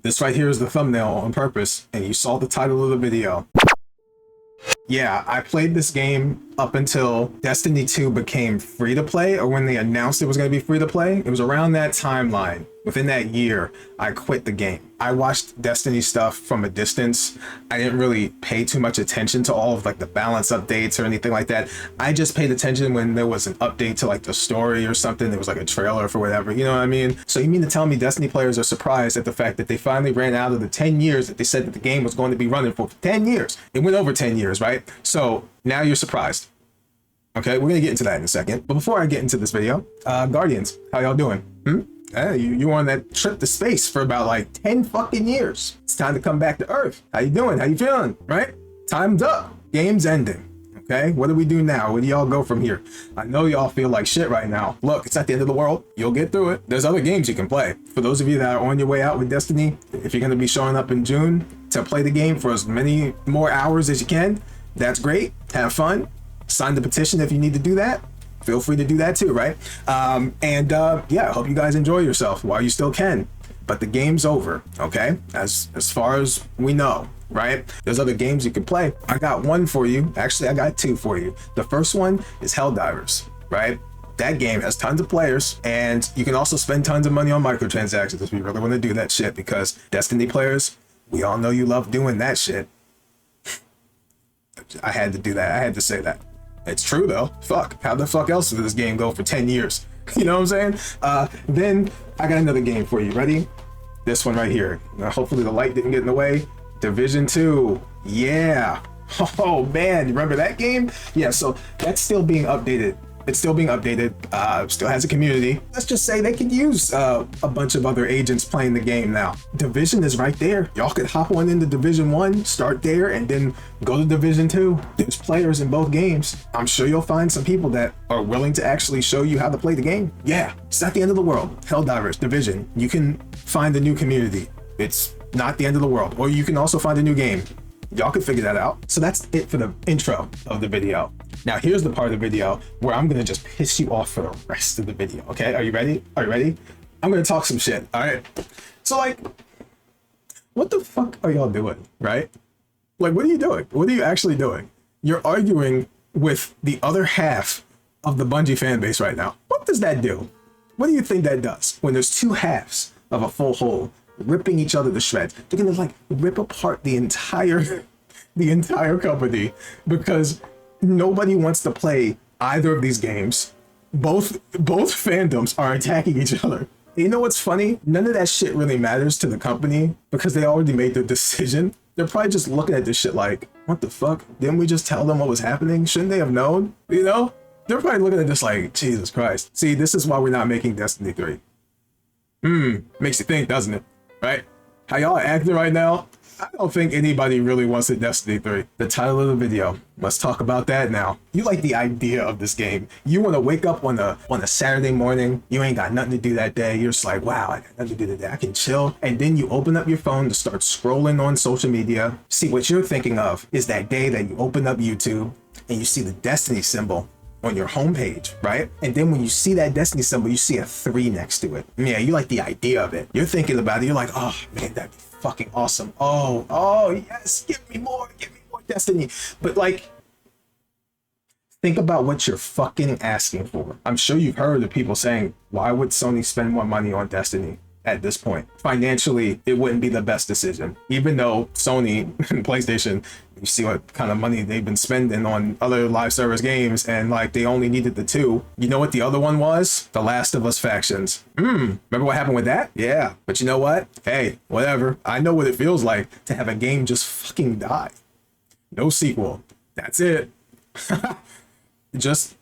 This right here is the thumbnail on purpose, and you saw the title of the video. Yeah, I played this game up until Destiny 2 became free to play, or when they announced it was going to be free to play. It was around that timeline. Within that year, I quit the game. I watched Destiny stuff from a distance. I didn't really pay too much attention to all of like the balance updates or anything like that. I just paid attention when there was an update to like the story or something. There was like a trailer for whatever, you know what I mean? So you mean to tell me Destiny players are surprised at the fact that they finally ran out of the 10 years that they said that the game was going to be running for 10 years. It went over 10 years, right? So now you're surprised. Okay, we're gonna get into that in a second. But before I get into this video, Guardians, how y'all doing? Hey, you were on that trip to space for about like 10 fucking years. It's time to come back to Earth. How you doing? How you feeling? Right? Time's up. Game's ending. Okay, what do we do now? Where do y'all go from here? I know y'all feel like shit right now. Look, it's not the end of the world. You'll get through it. There's other games you can play. For those of you that are on your way out with Destiny, if you're gonna be showing up in June to play the game for as many more hours as you can, that's great. Have fun. Sign the petition if you need to do that. Feel free to do that too, right? Yeah, I hope you guys enjoy yourself while you still can. But the game's over, okay? As far as we know, right? There's other games you can play. I got one for you. Actually, I got two for you. The first one is Helldivers, right? That game has tons of players, and you can also spend tons of money on microtransactions if you really want to do that shit, because Destiny players, we all know you love doing that shit. I had to do that. I had to say that. It's true though. Fuck. How the fuck else did this game go for 10 years? You know what I'm saying? Then I got another game for you. Ready? This one right here. Now, hopefully the light didn't get in the way. Division 2. Yeah. Oh man, remember that game? Yeah, so that's still being updated. It's still being updated. Still has a community. Let's just say they could use a bunch of other agents playing the game now. Division is right there. Y'all could hop on into Division 1, start there, and then go to Division 2. There's players in both games. I'm sure you'll find some people that are willing to actually show you how to play the game. Yeah, it's not the end of the world. Helldivers, Division. You can find a new community. It's not the end of the world. Or you can also find a new game. Y'all can figure that out. So that's it for the intro of the video. Now here's the part of the video where I'm gonna just piss you off for the rest of the video. Okay, are you ready? Are you ready? I'm gonna talk some shit. All right. So like, what the fuck are y'all doing? Right? Like, what are you doing? What are you actually doing? You're arguing with the other half of the Bungie fan base right now. What does that do? What do you think that does when there's two halves of a full whole ripping each other to shreds? They're gonna like rip apart the entire company because nobody wants to play either of these games. Both fandoms are attacking each other. You know what's funny? None of that shit really matters to the company because they already made their decision. They're probably just looking at this shit like, what the fuck? Didn't we just tell them what was happening? Shouldn't they have known? You know? They're probably looking at this like, Jesus Christ. See, this is why we're not making Destiny 3. Makes you think, doesn't it? Right? How y'all acting right now? I don't think anybody really wants a Destiny 3. The title of the video. Let's talk about that now. You like the idea of this game. You want to wake up on a Saturday morning. You ain't got nothing to do that day. You're just like, wow, I got nothing to do today. I can chill. And then you open up your phone to start scrolling on social media. See, what you're thinking of is that day that you open up YouTube and you see the Destiny symbol on your homepage, right? And then when you see that Destiny symbol, you see a 3 next to it. Yeah, you like the idea of it. You're thinking about it. You're like, oh man, that'd be fucking awesome. Oh yes, give me more Destiny. But like, think about what you're fucking asking for. I'm sure you've heard of people saying, why would Sony spend more money on Destiny at this point? Financially, it wouldn't be the best decision. Even though Sony and PlayStation, you see what kind of money they've been spending on other live service games, and like they only needed the 2. You know what the other one was? The Last of Us factions. Remember what happened with that? Yeah, but you know what? Hey, whatever. I know what it feels like to have a game just fucking die. No sequel. That's it. Just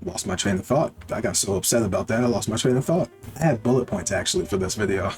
lost my train of thought. I got so upset about that, I lost my train of thought. I had bullet points actually for this video.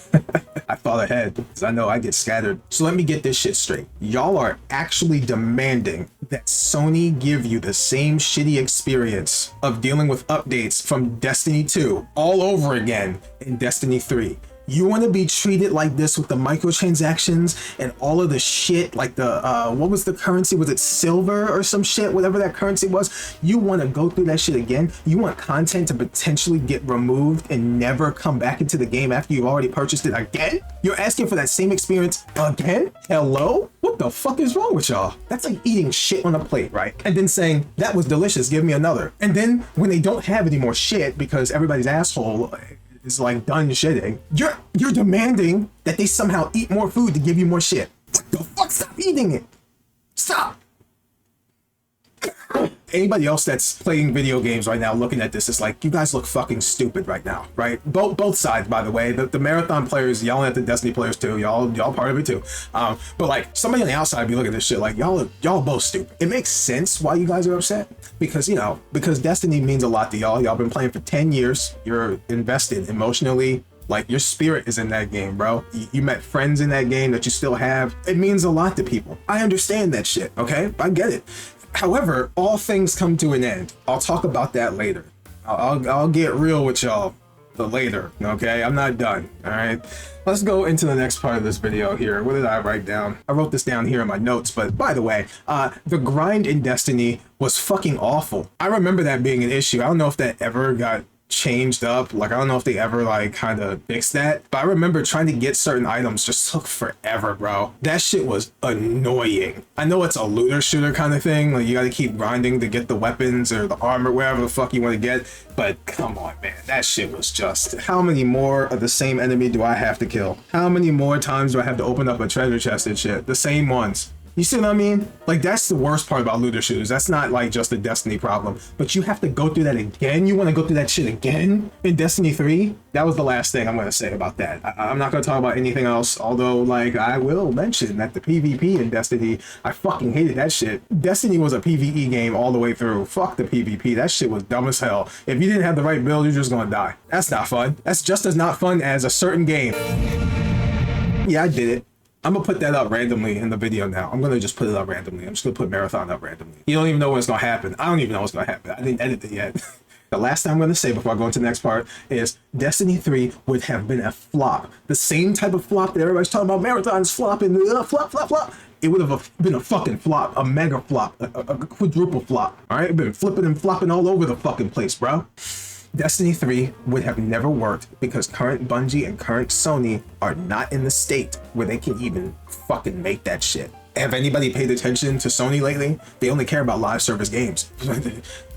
I thought ahead because I know I get scattered. So let me get this shit straight. Y'all are actually demanding that Sony give you the same shitty experience of dealing with updates from Destiny 2 all over again in Destiny 3. You want to be treated like this with the microtransactions and all of the shit, like the what was the currency? Was it silver or some shit? Whatever that currency was. You want to go through that shit again? You want content to potentially get removed and never come back into the game after you've already purchased it again? You're asking for that same experience again? Hello? What the fuck is wrong with y'all? That's like eating shit on a plate, right? And then saying, that was delicious, give me another. And then when they don't have any more shit because everybody's asshole is like done shitting, you're demanding that they somehow eat more food to give you more shit. What the fuck? Stop eating it. Stop. Anybody else that's playing video games right now looking at this is like, you guys look fucking stupid right now, right? Both sides, by the way. The marathon players yelling at the Destiny players too. Y'all part of it too. But like somebody on the outside be looking at this shit like, y'all both stupid. It makes sense why you guys are upset because, you know, because Destiny means a lot to y'all. Y'all been playing for 10 years. You're invested emotionally. Like, your spirit is in that game, bro. You met friends in that game that you still have. It means a lot to people. I understand that shit, okay? I get it. However, all things come to an end. I'll talk about that later. I'll get real with y'all later, okay? I'm not done, all right? Let's go into the next part of this video here. What did I write down? I wrote this down here in my notes, but by the way, the grind in Destiny was fucking awful. I remember that being an issue. I don't know if that ever got changed up. Like, I don't know if they ever like kind of fixed that, but I remember trying to get certain items just took forever, bro. That shit was annoying. I know it's a looter shooter kind of thing, like you got to keep grinding to get the weapons or the armor, wherever the fuck you want to get, but come on, man, that shit was just, how many more of the same enemy do I have to kill? How many more times do I have to open up a treasure chest and shit? The same ones. You see what I mean? Like, that's the worst part about looter shooters. That's not like just a Destiny problem, but you have to go through that again. You want to go through that shit again in Destiny 3? That was the last thing I'm going to say about that. I'm not going to talk about anything else, although, like, I will mention that the PvP in Destiny, I fucking hated that shit. Destiny was a PvE game all the way through. Fuck the PvP. That shit was dumb as hell. If you didn't have the right build, you're just going to die. That's not fun. That's just as not fun as a certain game. Yeah, I did it. I'm gonna put that up randomly in the video now. I'm gonna just put it up randomly. I'm just gonna put Marathon up randomly. You don't even know when it's gonna happen. I don't even know what's gonna happen. I didn't edit it yet. The last thing I'm gonna say before I go into the next part is Destiny 3 would have been a flop. The same type of flop that everybody's talking about. Marathon's flopping, flop, flop, flop. It would have been a fucking flop, a mega flop, a quadruple flop. All right, been flipping and flopping all over the fucking place, bro. Destiny 3 would have never worked because current Bungie and current Sony are not in the state where they can even fucking make that shit. Have anybody paid attention to Sony lately? They only care about live service games.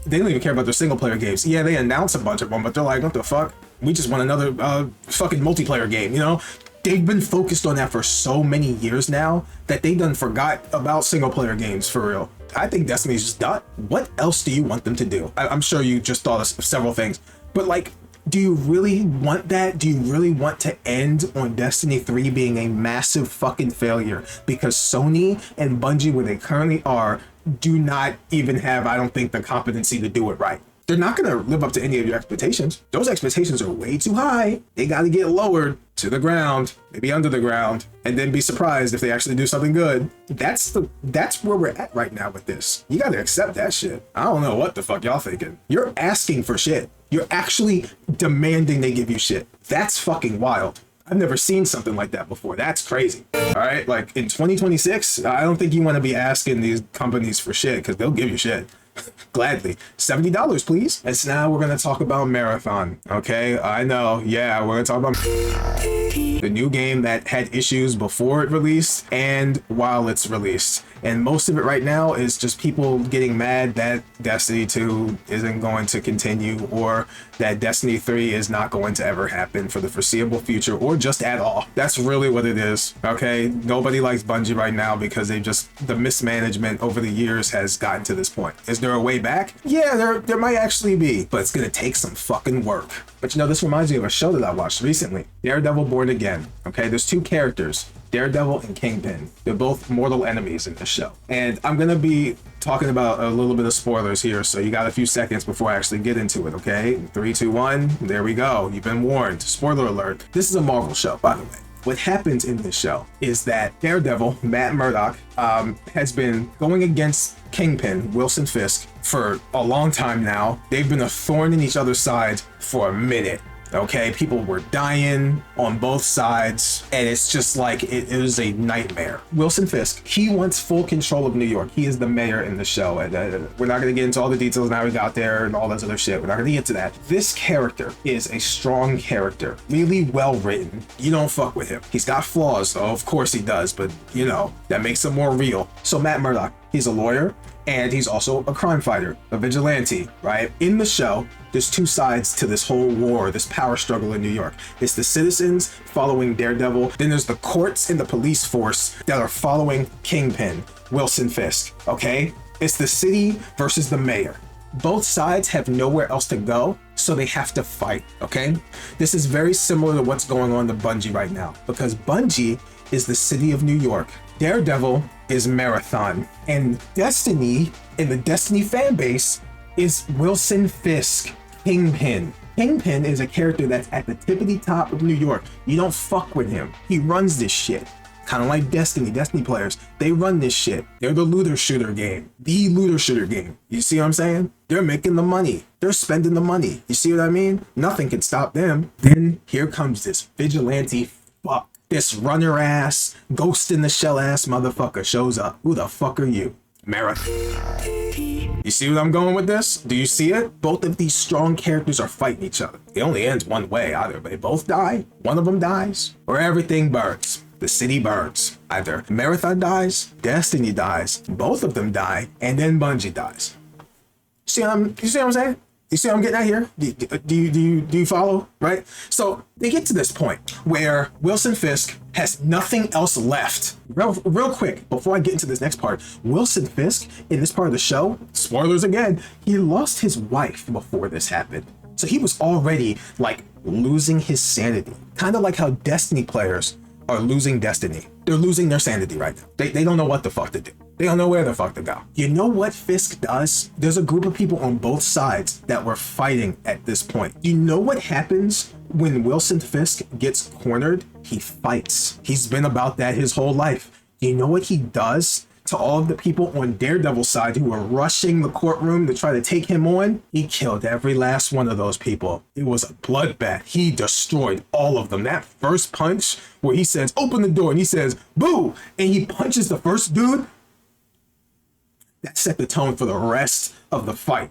They don't even care about their single player games. Yeah, they announce a bunch of them, but they're like, what the fuck? We just want another fucking multiplayer game, you know? They've been focused on that for so many years now that they done forgot about single player games for real. I think Destiny's just done. What else do you want them to do? I'm sure you just thought of several things, but like, do you really want that? Do you really want to end on Destiny 3 being a massive fucking failure? Because Sony and Bungie, where they currently are, do not even have, I don't think, the competency to do it right. They're not going to live up to any of your expectations. Those expectations are way too high. They got to get lowered to the ground, maybe under the ground, and then be surprised if they actually do something good. That's where we're at right now with this. You got to accept that shit. I don't know what the fuck y'all thinking. You're asking for shit. You're actually demanding they give you shit. That's fucking wild. I've never seen something like that before. That's crazy. All right, like in 2026, I don't think you want to be asking these companies for shit because they'll give you shit. Gladly. $70, please. And so now we're going to talk about Marathon. Okay, I know. Yeah, we're going to talk about the new game that had issues before it released and while it's released. And most of it right now is just people getting mad that Destiny 2 isn't going to continue, or that Destiny 3 is not going to ever happen for the foreseeable future, or just at all. That's really what it is, okay? Nobody likes Bungie right now because the mismanagement over the years has gotten to this point. Is there a way back? Yeah, there might actually be, but it's gonna take some fucking work. But you know, this reminds me of a show that I watched recently, Daredevil Born Again, okay? There's two characters, Daredevil and Kingpin. They're both mortal enemies in this show. And I'm gonna be talking about a little bit of spoilers here, so you got a few seconds before I actually get into it, okay? 3, 2, 1, there we go. You've been warned. Spoiler alert. This is a Marvel show, by the way. What happens in this show is that Daredevil, Matt Murdock, has been going against Kingpin, Wilson Fisk, for a long time now. They've been a thorn in each other's side for a minute. Okay, people were dying on both sides, and it's just like it was a nightmare. Wilson Fisk, he wants full control of New York. He is the mayor in the show, and we're not going to get into all the details of how he got there and all that other shit. We're not going to get to that. This character is a strong character, really well written. You don't fuck with him. He's got flaws, though. Of course he does, but you know, that makes him more real. So Matt Murdock, he's a lawyer, and he's also a crime fighter, a vigilante, right? In the show, there's two sides to this whole war, this power struggle in New York. It's the citizens following Daredevil. Then there's the courts and the police force that are following Kingpin, Wilson Fisk, okay? It's the city versus the mayor. Both sides have nowhere else to go, so they have to fight, okay? This is very similar to what's going on to Bungie right now, because Bungie is the city of New York. Daredevil is Marathon, and Destiny and the Destiny fan base is Wilson Fisk, Kingpin. Kingpin is a character that's at the tippity top of New York. You don't fuck with him. He runs this shit. Kind of like Destiny players. They run this shit. They're the looter shooter game. The looter shooter game. You see what I'm saying? They're making the money. They're spending the money. You see what I mean? Nothing can stop them. Then here comes this vigilante fuck. This runner ass, ghost in the shell ass motherfucker shows up. Who the fuck are you? Marathon. You see what I'm going with this? Do you see it? Both of these strong characters are fighting each other. It only ends one way. Either they both die, one of them dies, or everything burns. The city burns. Either Marathon dies, Destiny dies, both of them die, and then Bungie dies. You see what I'm saying? You see what I'm getting at here? Do you follow? Right? So they get to this point where Wilson Fisk has nothing else left. Real quick, before I get into this next part, Wilson Fisk, in this part of the show, spoilers again, he lost his wife before this happened. So he was already like losing his sanity. Kind of like how Destiny players are losing Destiny. They're losing their sanity right now. They don't know what the fuck to do. They don't know where the fuck to go. You know what Fisk does? There's a group of people on both sides that were fighting at this point. You know what happens when Wilson Fisk gets cornered? He fights. He's been about that his whole life. You know what he does to all of the people on Daredevil's side who were rushing the courtroom to try to take him on? He killed every last one of those people. It was a bloodbath. He destroyed all of them. That first punch where he says, open the door, and he says, boo, and he punches the first dude, that set the tone for the rest of the fight.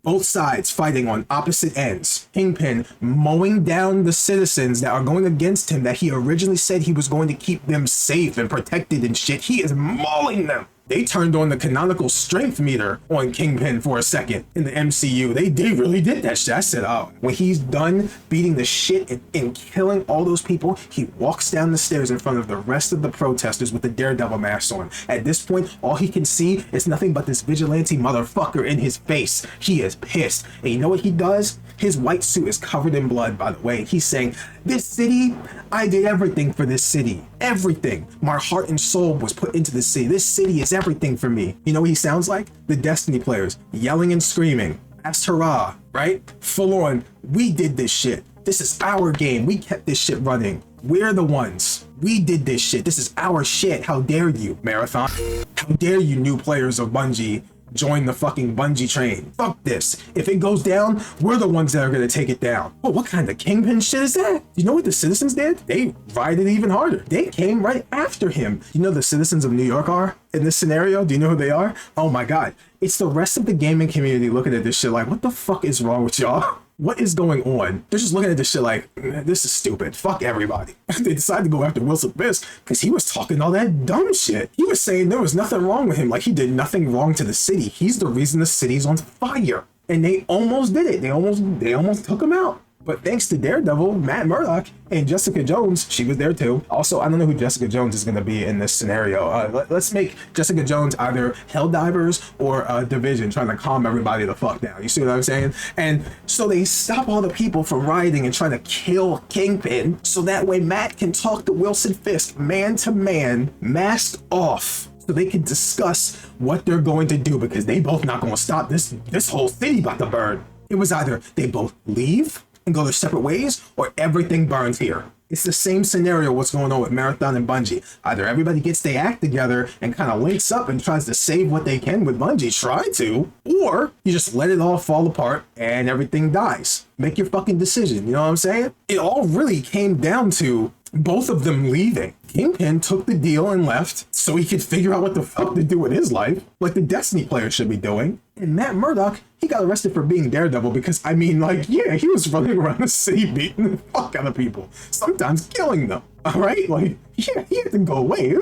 Both sides fighting on opposite ends. Kingpin mowing down the citizens that are going against him that he originally said he was going to keep them safe and protected and shit. He is mauling them. They turned on the canonical strength meter on Kingpin for a second in the MCU. They really did that shit. I said, oh, when he's done beating the shit and killing all those people, he walks down the stairs in front of the rest of the protesters with the Daredevil mask on. At this point, all he can see is nothing but this vigilante motherfucker in his face. He is pissed. And you know what he does? His white suit is covered in blood, by the way. He's saying, this city, I did everything for this city. Everything. My heart and soul was put into this city. This city is everything for me. You know what he sounds like? The Destiny players, yelling and screaming. That's hurrah, right? Full on, we did this shit. This is our game. We kept this shit running. We're the ones. We did this shit. This is our shit. How dare you, Marathon? How dare you, new players of Bungie, join the fucking Bungie train? Fuck this. If it goes down, we're the ones that are gonna take it down. Oh, what kind of Kingpin shit is that? You know what the citizens did? They rioted even harder. They came right after him. You know the citizens of New York are in this scenario? Do you know who they are? Oh my God. It's the rest of the gaming community looking at this shit like, what the fuck is wrong with y'all? What is going on? They're just looking at this shit like, this is stupid. Fuck everybody. They decided to go after Wilson Fisk because he was talking all that dumb shit. He was saying there was nothing wrong with him. Like he did nothing wrong to the city. He's the reason the city's on fire. And they almost did it. They almost took him out. But thanks to Daredevil, Matt Murdock, and Jessica Jones, she was there too. Also, I don't know who Jessica Jones is going to be in this scenario. Let's make Jessica Jones either Helldivers or Division, trying to calm everybody the fuck down. You see what I'm saying? And so they stop all the people from rioting and trying to kill Kingpin, so that way Matt can talk to Wilson Fisk man to man, masked off, so they can discuss what they're going to do, because they both not going to stop this whole city about to burn. It was either they both leave and go their separate ways, or everything burns here. It's the same scenario what's going on with Marathon and Bungie. Either everybody gets their act together and kind of links up and tries to save what they can with Bungie, try to, or you just let it all fall apart and everything dies. Make your fucking decision, you know what I'm saying? It all really came down to both of them leaving. Kingpin took the deal and left so he could figure out what the fuck to do with his life, like the Destiny players should be doing. And Matt Murdock, he got arrested for being Daredevil because, I mean, like, yeah, he was running around the city beating the fuck out of people, sometimes killing them. All right, like, yeah, he had to go away.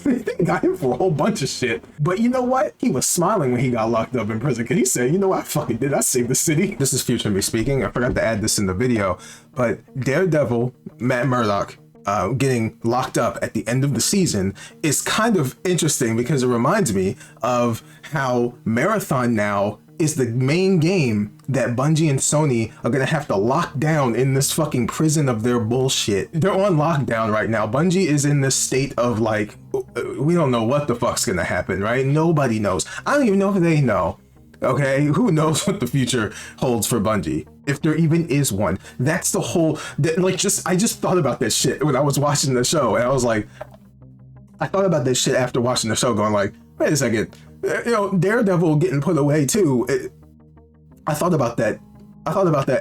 They got him for a whole bunch of shit. But you know what? He was smiling when he got locked up in prison because he said, you know what I fucking did? I saved the city. This is future me speaking. I forgot to add this in the video, but Daredevil, Matt Murdock, getting locked up at the end of the season is kind of interesting because it reminds me of how Marathon now is the main game that Bungie and Sony are gonna have to lock down in this fucking prison of their bullshit. They're on lockdown right now. Bungie is in this state of like, we don't know what the fuck's gonna happen, right? Nobody knows. I don't even know if they know. Okay, who knows what the future holds for Bungie, if there even is one. That's the whole, I just thought about that shit when I was watching the show, and I was like, I thought about that shit after watching the show, going like, wait a second, you know, Daredevil getting put away too. I thought about that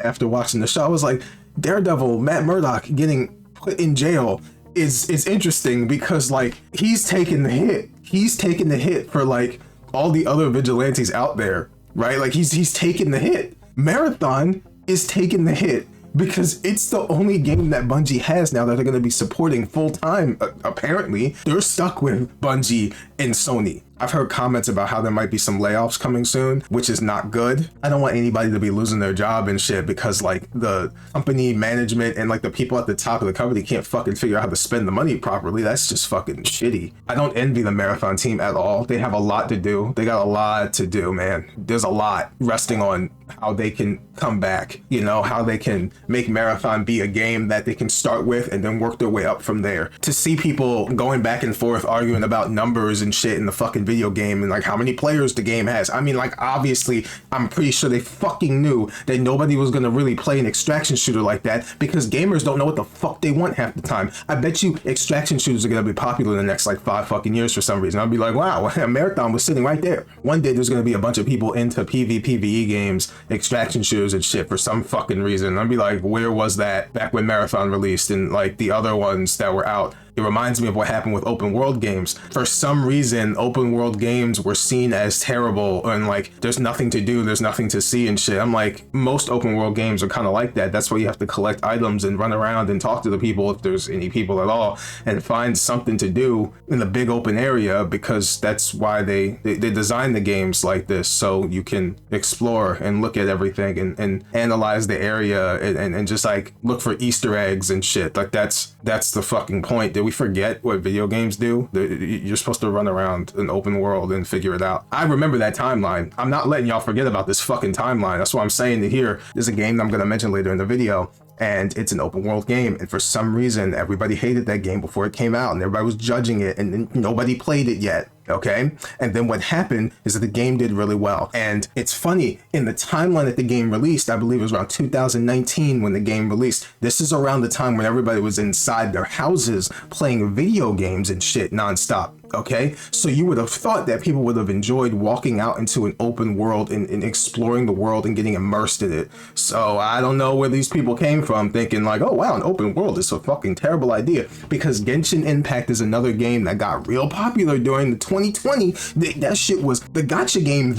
after watching the show. I was like, Daredevil, Matt Murdock getting put in jail is interesting because like he's taking the hit. He's taking the hit for like all the other vigilantes out there, right? Like he's taking the hit. Marathon is taking the hit because it's the only game that Bungie has now that they're going to be supporting full time. Apparently, they're stuck with Bungie and Sony. I've heard comments about how there might be some layoffs coming soon, which is not good. I don't want anybody to be losing their job and shit because like the company management and like the people at the top of the company can't fucking figure out how to spend the money properly. That's just fucking shitty. I don't envy the Marathon team at all. They have a lot to do. They got a lot to do, man. There's a lot resting on how they can come back, you know, how they can make Marathon be a game that they can start with and then work their way up from there. To see people going back and forth arguing about numbers and shit in the fucking video game and like how many players the game has. I mean, like obviously I'm pretty sure they fucking knew that nobody was gonna really play an extraction shooter like that because gamers don't know what the fuck they want half the time. I bet you extraction shooters are gonna be popular in the next like 5 fucking years for some reason. I'll be like, wow, Marathon was sitting right there. One day there's gonna be a bunch of people into PvE games, extraction shooters and shit for some fucking reason. I'll be like, where was that back when Marathon released and like the other ones that were out? It reminds me of what happened with open world games. For some reason, open world games were seen as terrible and like there's nothing to do, there's nothing to see and shit. I'm like, most open world games are kind of like that. That's why you have to collect items and run around and talk to the people if there's any people at all and find something to do in the big open area because that's why they design the games like this, so you can explore and look at everything and analyze the area and just like look for Easter eggs and shit. Like that's the fucking point. Did we forget what video games do? You're supposed to run around an open world and figure it out. I remember that timeline. I'm not letting y'all forget about this fucking timeline. That's why I'm saying that here. There's a game that I'm going to mention later in the video, and it's an open world game. And for some reason, everybody hated that game before it came out, and everybody was judging it, and nobody played it yet. Okay, and then what happened is that the game did really well. And it's funny, in the timeline that the game released, I believe it was around 2019 when the game released. This is around the time when everybody was inside their houses playing video games and shit nonstop. Okay, so you would have thought that people would have enjoyed walking out into an open world and exploring the world and getting immersed in it. So I don't know where these people came from thinking like, oh wow, an open world is a fucking terrible idea, because Genshin Impact is another game that got real popular during the 2020. That shit was the gacha game.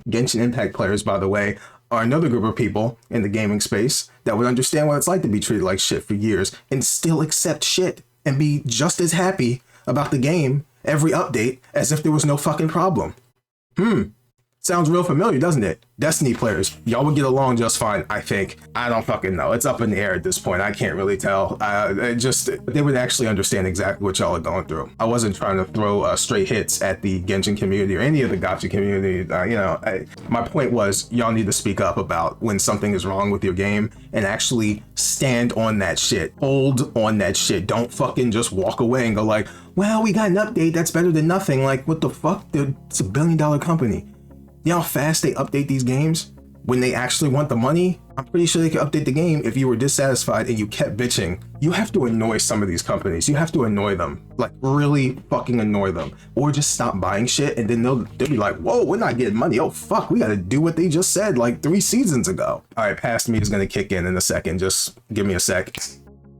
Genshin Impact players, by the way, are another group of people in the gaming space that would understand what it's like to be treated like shit for years and still accept shit and be just as happy about the game every update as if there was no fucking problem. Sounds real familiar, doesn't it? Destiny players, y'all would get along just fine, I think. I don't fucking know. It's up in the air at this point. I can't really tell. They would actually understand exactly what y'all are going through. I wasn't trying to throw straight hits at the Genshin community or any of the gacha community. My point was, y'all need to speak up about when something is wrong with your game and actually stand on that shit. Hold on that shit. Don't fucking just walk away and go like, well, we got an update that's better than nothing. Like, what the fuck? It's $1 billion company. You know how fast they update these games? when they actually want the money, I'm pretty sure they could update the game. If you were dissatisfied and you kept bitching, you have to annoy some of these companies. You have to annoy them, like really fucking annoy them, or just stop buying shit. And then they'll be like, whoa, we're not getting money. Oh, fuck, we got to do what they just said like 3 seasons ago. All right, Past Me is going to kick in a second. Just give me a sec.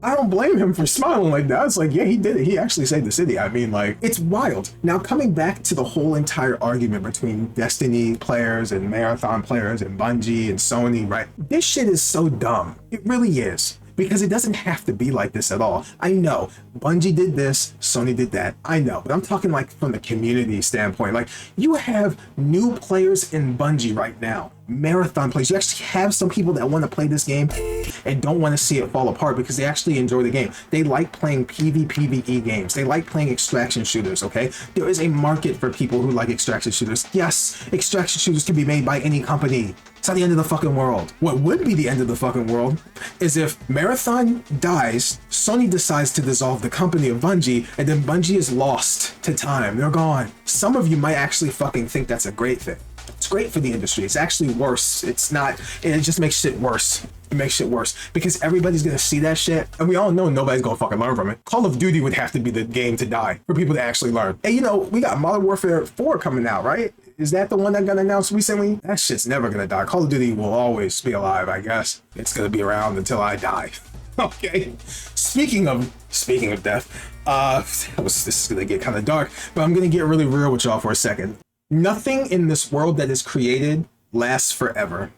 I don't blame him for smiling like that. It's like, yeah, he did it. He actually saved the city. I mean, like, it's wild. Now, coming back to the whole entire argument between Destiny players and Marathon players and Bungie and Sony, right? This shit is so dumb. It really is. Because it doesn't have to be like this at all. I know Bungie did this, Sony did that. I know, but I'm talking like from the community standpoint. Like, you have new players in Bungie right now, Marathon players. You actually have some people that want to play this game and don't want to see it fall apart because they actually enjoy the game. They like playing PvE games. They like playing extraction shooters, okay? There is a market for people who like extraction shooters. Yes, extraction shooters can be made by any company. It's not the end of the fucking world. What would be the end of the fucking world is if Marathon dies, Sony decides to dissolve the company of Bungie, and then Bungie is lost to time. They're gone. Some of you might actually fucking think that's a great thing. It's great for the industry. It's actually worse. It's not, it just makes shit worse. It makes shit worse because everybody's gonna see that shit, and we all know nobody's gonna fucking learn from it. Call of Duty would have to be the game to die for people to actually learn. And you know, we got Modern Warfare 4 coming out, right? Is that the one that got announced recently? That shit's never gonna die. Call of Duty will always be alive, I guess. It's gonna be around until I die. Okay. Speaking of death, this is gonna get kind of dark, but I'm gonna get really real with y'all for a second. Nothing in this world that is created lasts forever.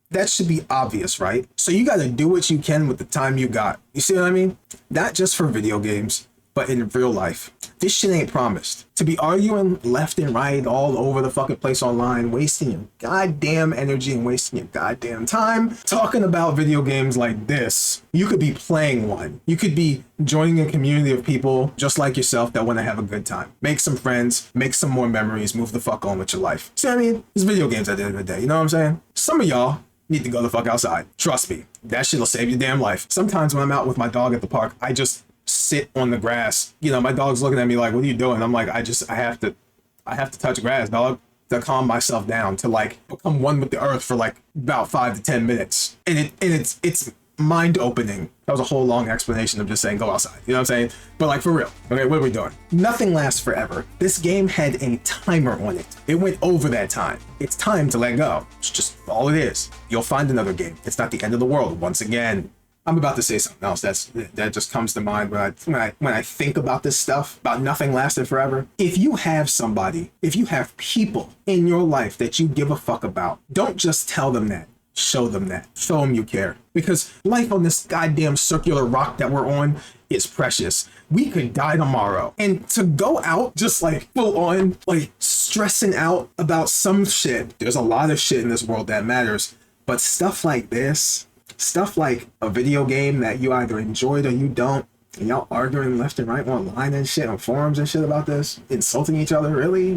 That should be obvious, right? So you gotta do what you can with the time you got. You see what I mean? Not just for video games, but in real life. This shit ain't promised. To be arguing left and right all over the fucking place online, wasting your goddamn energy and wasting your goddamn time talking about video games like this. You could be playing one. You could be joining a community of people just like yourself that want to have a good time. Make some friends, make some more memories, move the fuck on with your life. See what I mean? It's video games at the end of the day, you know what I'm saying? Some of y'all need to go the fuck outside. Trust me, that shit'll save your damn life. Sometimes when I'm out with my dog at the park, I just sit on the grass. You know, my dog's looking at me like, what are you doing? I'm like, I have to touch grass, dog, to calm myself down, to like become one with the earth for like about 5 to 10 minutes. And it's mind opening. That was a whole long explanation of just saying go outside. You know what I'm saying? But like, for real. Okay, what are we doing? Nothing lasts forever. This game had a timer on it. It went over that time. It's time to let go. It's just all it is. You'll find another game. It's not the end of the world. Once again, I'm about to say something else that just comes to mind when I think about this stuff, about nothing lasted forever. If you have somebody, if you have people in your life that you give a fuck about, don't just tell them that. Show them that. Show them you care. Because life on this goddamn circular rock that we're on is precious. We could die tomorrow. And to go out just like full on, like stressing out about some shit. There's a lot of shit in this world that matters. But stuff like this, stuff like a video game that you either enjoyed or you don't, and y'all arguing left and right online and shit on forums and shit about this, insulting each other, really?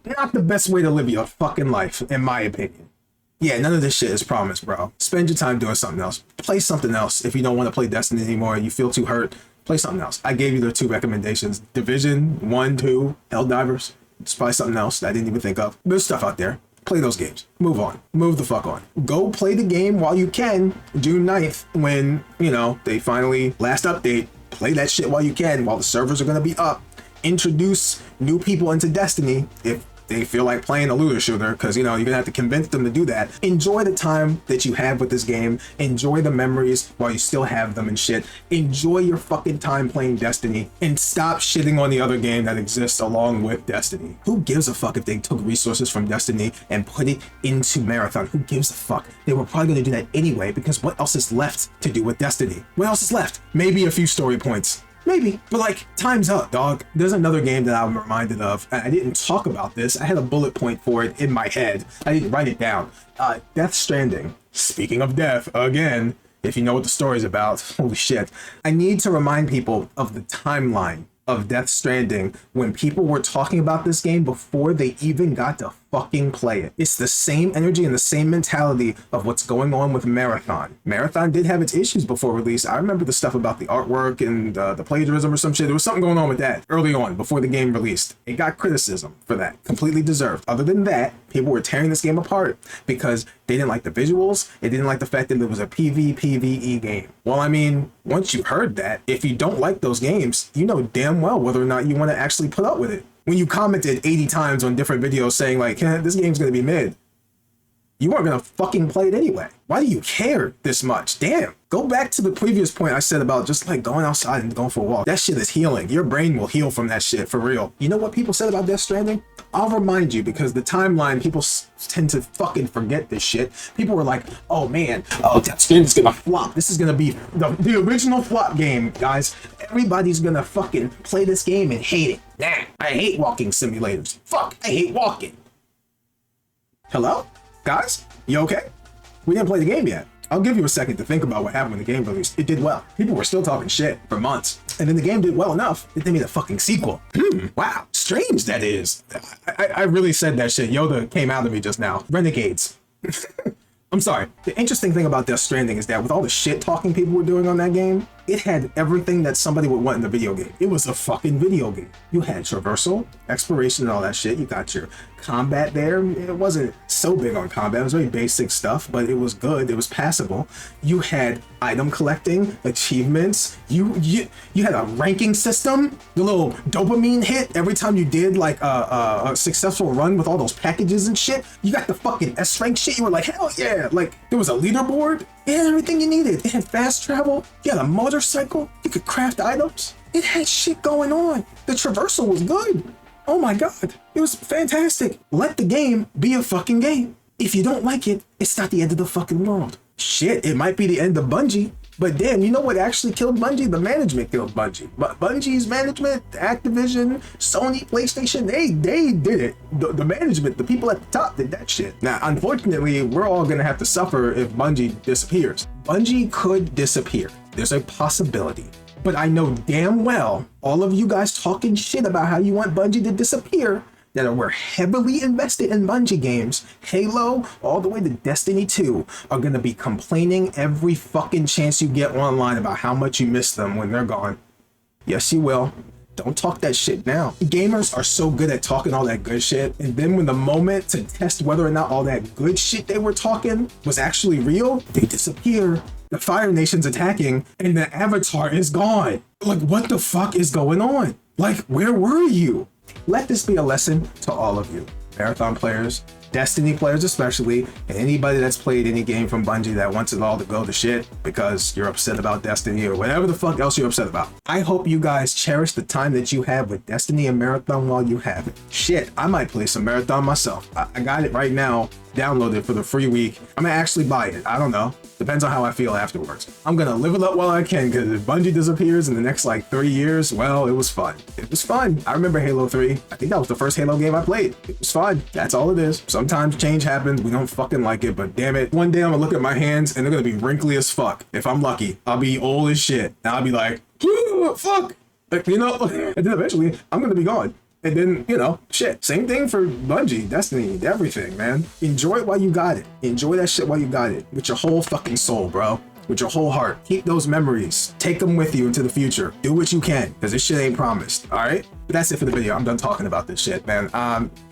Not the best way to live your fucking life, in my opinion. Yeah, none of this shit is promised, bro. Spend your time doing something else. Play something else. If you don't want to play Destiny anymore and you feel too hurt, play something else. I gave you the 2 recommendations. Division 1, 2, Helldivers. It's probably something else that I didn't even think of. There's stuff out there. Play those games. Move on. Move the fuck on. Go play the game while you can. June 9th, when, you know, they finally, last update, play that shit while you can, while the servers are going to be up. Introduce new people into Destiny if they feel like playing a looter shooter, because, you know, you're gonna have to convince them to do that. Enjoy the time that you have with this game. Enjoy the memories while you still have them and shit. Enjoy your fucking time playing Destiny, and stop shitting on the other game that exists along with Destiny. Who gives a fuck if they took resources from Destiny and put it into Marathon? Who gives a fuck? They were probably gonna do that anyway, because what else is left to do with Destiny? What else is left? Maybe a few story points. Maybe, but like, time's up, dog. There's another game that I'm reminded of, and I didn't talk about this. I had a bullet point for it in my head. I didn't write it down. Death Stranding. Speaking of death, again, if you know what the story's about, holy shit. I need to remind people of the timeline of Death Stranding when people were talking about this game before they even got to fucking play it. It's the same energy and the same mentality of what's going on with Marathon. Marathon did have its issues before release. I remember the stuff about the artwork and the plagiarism or some shit. There was something going on with that early on before the game released. It got criticism for that. Completely deserved. Other than that, people were tearing this game apart because they didn't like the visuals. They didn't like the fact that it was a PvPvE game. Well, I mean, once you heard that, if you don't like those games, you know damn well whether or not you want to actually put up with it. When you commented 80 times on different videos saying like, this game's going to be mid, you weren't going to fucking play it anyway. Why do you care this much? Damn. Go back to the previous point I said about just like going outside and going for a walk. That shit is healing. Your brain will heal from that shit, for real. You know what people said about Death Stranding? I'll remind you, because the timeline, people tend to fucking forget this shit. People were like, oh man, Death Stranding's gonna flop. This is gonna be the original flop game, guys. Everybody's gonna fucking play this game and hate it. Nah, I hate walking simulators. Fuck, I hate walking. Hello? Guys, you okay? We didn't play the game yet. I'll give you a second to think about what happened when the game released. It did well. People were still talking shit for months. And then the game did well enough that they made a fucking sequel. Wow. Strange that is. I really said that shit. Yoda came out of me just now. Renegades. I'm sorry. The interesting thing about Death Stranding is that with all the shit talking people were doing on that game, it had everything that somebody would want in a video game. It was a fucking video game. You had traversal, exploration, and all that shit. You got your combat there. It wasn't so big on combat. It was very basic stuff, but it was good. It was passable. You had item collecting, achievements. You had a ranking system. The little dopamine hit every time you did like a successful run with all those packages and shit. You got the fucking S rank shit. You were like, hell yeah! Like there was a leaderboard. It had everything you needed. It had fast travel. You had a motorcycle. You could craft items. It had shit going on. The traversal was good. Oh my god. It was fantastic. Let the game be a fucking game. If you don't like it, it's not the end of the fucking world. Shit, it might be the end of Bungie. But damn, you know what actually killed Bungie? The management killed Bungie. But Bungie's management, Activision, Sony, PlayStation, they did it. The management, the people at the top did that shit. Now, unfortunately, we're all gonna have to suffer if Bungie disappears. Bungie could disappear. There's a possibility. But I know damn well all of you guys talking shit about how you want Bungie to disappear that were heavily invested in Bungie games, Halo, all the way to Destiny 2, are gonna be complaining every fucking chance you get online about how much you miss them when they're gone. Yes, you will. Don't talk that shit now. Gamers are so good at talking all that good shit, and then when the moment to test whether or not all that good shit they were talking was actually real, they disappear. The Fire Nation's attacking, and the Avatar is gone. Like, what the fuck is going on? Like, where were you? Let this be a lesson to all of you, Marathon players, Destiny players especially, and anybody that's played any game from Bungie that wants it all to go to shit because you're upset about Destiny or whatever the fuck else you're upset about. I hope you guys cherish the time that you have with Destiny and Marathon while you have it. Shit, I might play some Marathon myself. I got it right now, downloaded for the free week. I'm gonna actually buy it. I don't know. Depends on how I feel afterwards. I'm gonna live it up while I can, because if Bungie disappears in the next like 30 years, well, it was fun. It was fun. I remember Halo 3. I think that was the first Halo game I played. It was fun. That's all it is. Sometimes change happens. We don't fucking like it, but damn it. One day I'm gonna look at my hands and they're gonna be wrinkly as fuck. If I'm lucky, I'll be old as shit. And I'll be like, fuck. Like, you know, and then eventually I'm gonna be gone. And then, you know, shit. Same thing for Bungie, Destiny, everything, man. Enjoy it while you got it. Enjoy that shit while you got it. With your whole fucking soul, bro. With your whole heart. Keep those memories. Take them with you into the future. Do what you can, because this shit ain't promised, all right? But that's it for the video. I'm done talking about this shit, man.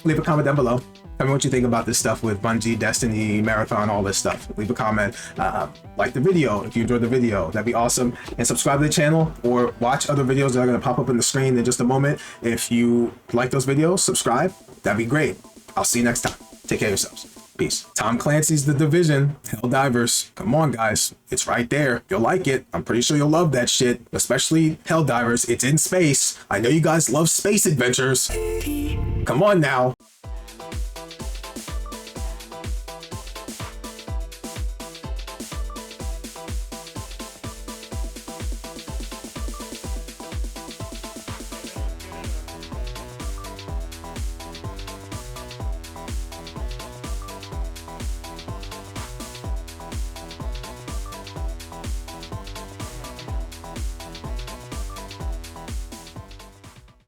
Leave a comment down below. Tell me what you think about this stuff with Bungie, Destiny, Marathon, all this stuff. Leave a comment. Like the video if you enjoyed the video. That'd be awesome. And subscribe to the channel or watch other videos that are going to pop up in the screen in just a moment. If you like those videos, subscribe. That'd be great. I'll see you next time. Take care of yourselves. Peace. Tom Clancy's The Division. Helldivers. Come on, guys. It's right there. You'll like it. I'm pretty sure you'll love that shit. Especially Helldivers. It's in space. I know you guys love space adventures. Come on now.